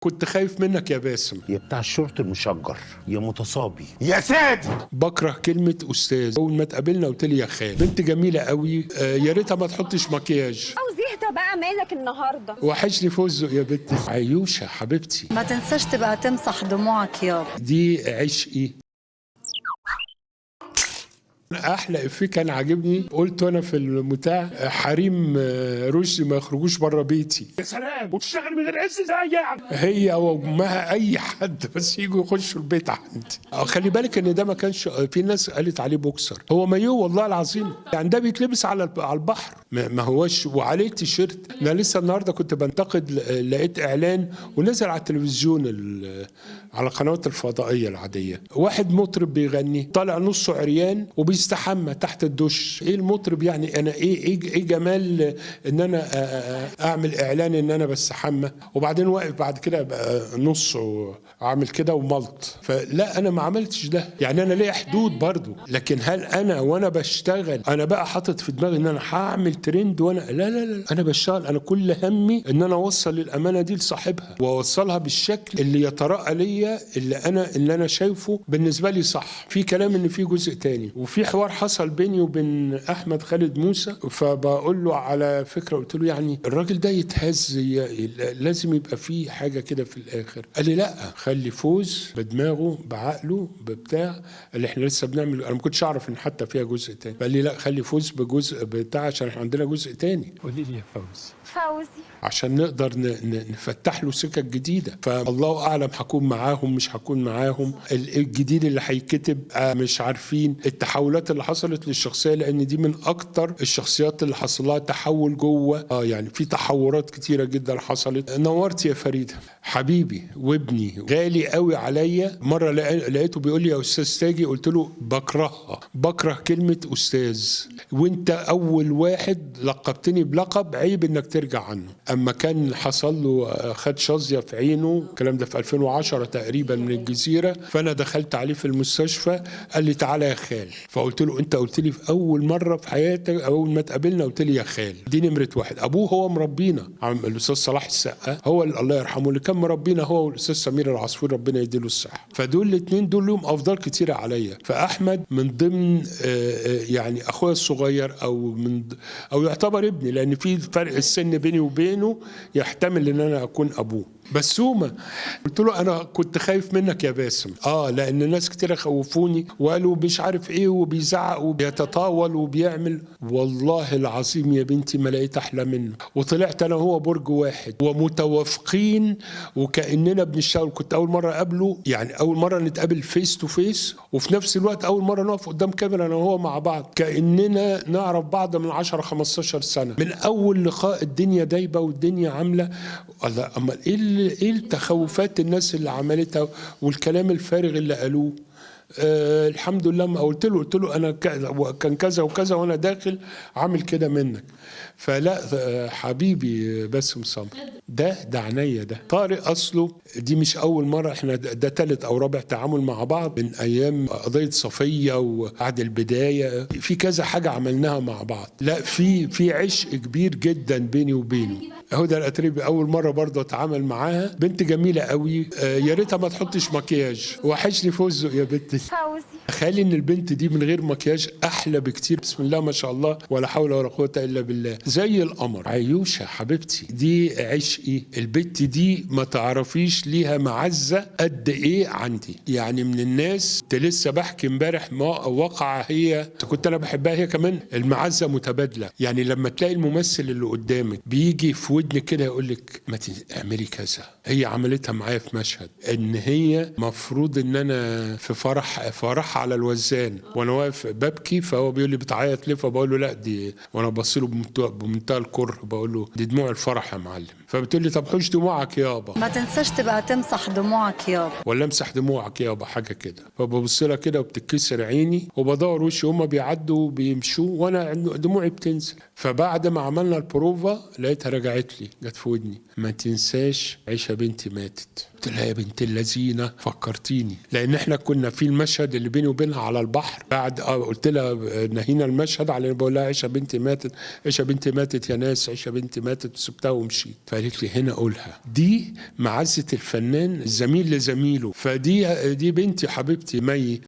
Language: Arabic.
كنت خايف منك يا باسم. يا بتاع الشورت المشجر يا متصابي يا سادي. بكره كلمة أستاذ. أول ما اتقابلنا قلت لي يا خال، بنت جميلة قوي. يا ريتها ما تحطش مكياج. او زهقت بقى مالك النهارده؟ وحشني فوزه يا بنتي. عيوشة حبيبتي، ما تنساش تبقى تمسح دموعك يابا. دي عشقي. احلى افيه كان عاجبني قلت انا في المتاع: حريم رشدي ما يخرجوش بره بيتي. يا سلام، وتشتغل من غير عز ازاي يعني؟ هي او امها اي حد بس يجوا يخشوا البيت عندي. خلي بالك ان ده ما كانش، في ناس قالت عليه بوكسر، هو مايو والله العظيم. يعني ده بيتلبس على البحر، ما هوش وعليه تيشيرت. انا لسه النهارده كنت بنتقد، لقيت اعلان ونزل على التلفزيون على القنوات الفضائيه العاديه، واحد مطرب بيغني طالع نصه عريان وبيستحمى تحت الدش. ايه المطرب يعني؟ انا ايه جمال ان انا اعمل اعلان ان انا بستحمى وبعدين واقف بعد كده نصه عامل كده وملط؟ فلا، انا ما عملتش ده. يعني انا ليا حدود برضو، لكن هل انا وانا بشتغل انا بقى حاطط في دماغي ان انا هعمل ترند؟ وانا لا، انا بشتغل، انا كل همي ان انا اوصل الامانه دي لصاحبها واوصلها بالشكل اللي يتراءى ليا، اللي انا شايفه بالنسبه لي صح. في كلام ان في جزء تاني، وفي حوار حصل بيني وبين احمد خالد موسى، فبقول له على فكره، قلت له يعني الراجل ده يتهز، لازم يبقى فيه حاجه كده في الاخر. قال لي لا، خلي فوز بدماغه بعقله ببتاع اللي احنا لسه بنعمل. انا ما كنتش اعرف ان حتى فيها جزء تاني. قال لي لا، خلي فوز بجزء بتاع عشان احنا عندنا جزء تاني. قولي لي يا فوز. فوزي عشان نقدر نفتح له سكك جديده. فالله اعلم هكون معاهم مش هكون معاهم. الجديد اللي هيتكتب مش عارفين. التحولات اللي حصلت للشخصيه، لان دي من اكتر الشخصيات اللي حصل لها تحول جوه. يعني في تحورات كتيره جدا حصلت. نورت يا فريده حبيبي وابني غالي قوي عليا. مره لقيته بيقول لي يا استاذ تاجي، قلت له بكره كلمه استاذ، وانت اول واحد لقبتني بلقب عيب انك ترجع عنه. اما كان حصل له خد شظيه في عينه، الكلام ده في 2010 تقريبا من الجزيره، فانا دخلت عليه في المستشفى. قال لي تعالى يا خال. فقلت له انت قلت لي في اول مره في حياتك اول ما اتقابلنا قلت لي يا خال. دي نمره واحد. ابوه هو مربينا، الاستاذ صلاح السقا هو الله يرحمه اللي كان مربينا، هو والاستاذ سمير العصفور ربنا يديله الصحه. فدول الاثنين دول لهم افضال كتيره عليا. فاحمد من ضمن يعني اخويا الصغير، او يعتبر ابني، لان في فرق السن بيني وبينه يحتمل ان انا اكون ابوه. بسومه قلت له انا كنت خايف منك يا باسم. لان ناس كتير خوفوني وقالوا مش عارف ايه، وبيزعق وبيتطاول وبيعمل. والله العظيم يا بنتي ما لقيت احلى منه. وطلعت انا وهو برج واحد ومتوافقين وكاننا بنشتغل. كنت اول مره اقابله، يعني اول مره نتقابل فيس تو فيس، وفي نفس الوقت اول مره نقف قدام كاميرا انا وهو مع بعض، كاننا نعرف بعض من 10 15 سنه. من اول لقاء الدنيا دايبه والدنيا عامله. الله، امال ايه التخوفات الناس اللي عملتها والكلام الفارغ اللي قالوه؟ الحمد لله. ما قلت له انا كان كذا وكذا وانا داخل عامل كده منك. فلا حبيبي باسم سمر ده عينيا. ده طارق اصله دي مش اول مره، احنا ده ثالث او رابع تعامل مع بعض من ايام قضيه صفيه وبعد البدايه. في كذا حاجه عملناها مع بعض. لا، في عشق كبير جدا بيني وبينه. هدى الاتريبي اول مره برضه اتعامل معاها، بنت جميله قوي. يا ريتها ما تحطش مكياج. وحشني فوزه يا بنتي. فوزي تخيلي ان البنت دي من غير مكياج احلى بكتير. بسم الله ما شاء الله ولا حول ولا قوه الا بالله، زي القمر. عيوشه حبيبتي، دي عشقي. البنت دي ما تعرفيش ليها معزه قد ايه عندي. يعني من الناس كنت لسه بحكي امبارح ما وقع، هي كنت انا بحبها هي كمان. المعزه متبادله. يعني لما تلاقي الممثل اللي قدامك بيجي في ودنك كده يقول لك ما تعملي كذا. هي عملتها معايا في مشهد، ان هي مفروض ان انا في فرح على الوزان وانا واقف ببكي، فهو بيقول لي بتعيط ليه؟ فبقول له لا دي، وانا بص له بمنتهى الكره بقول له دي دموع الفرح يا معلم. فبتقول لي طب حوش دموعك يابا. ما تنساش تبقى تمسح دموعك يابا. ولا امسح دموعك يابا، حاجه كده. فببص لها كده وبتتكسر عيني وبدور وشي، هما بيعدوا وبيمشوا وانا دموعي بتنزل. فبعد ما عملنا البروفا لقيتها رجعت قالت لي، جت في ودني، ما تنساش عيشة بنتي ماتت. قلت لها يا بنت اللذينه فكرتيني، لان احنا كنا في المشهد اللي بيني وبينها على البحر، بعد قلت لها نهينا المشهد على بقول لها عيشه بنتي ماتت، عيشه بنتي ماتت يا ناس، عيشه بنتي ماتت، وسبتها ومشيت. فقالت لي هنا قولها، دي معزه الفنان الزميل لزميله، فدي بنتي حبيبتي مي.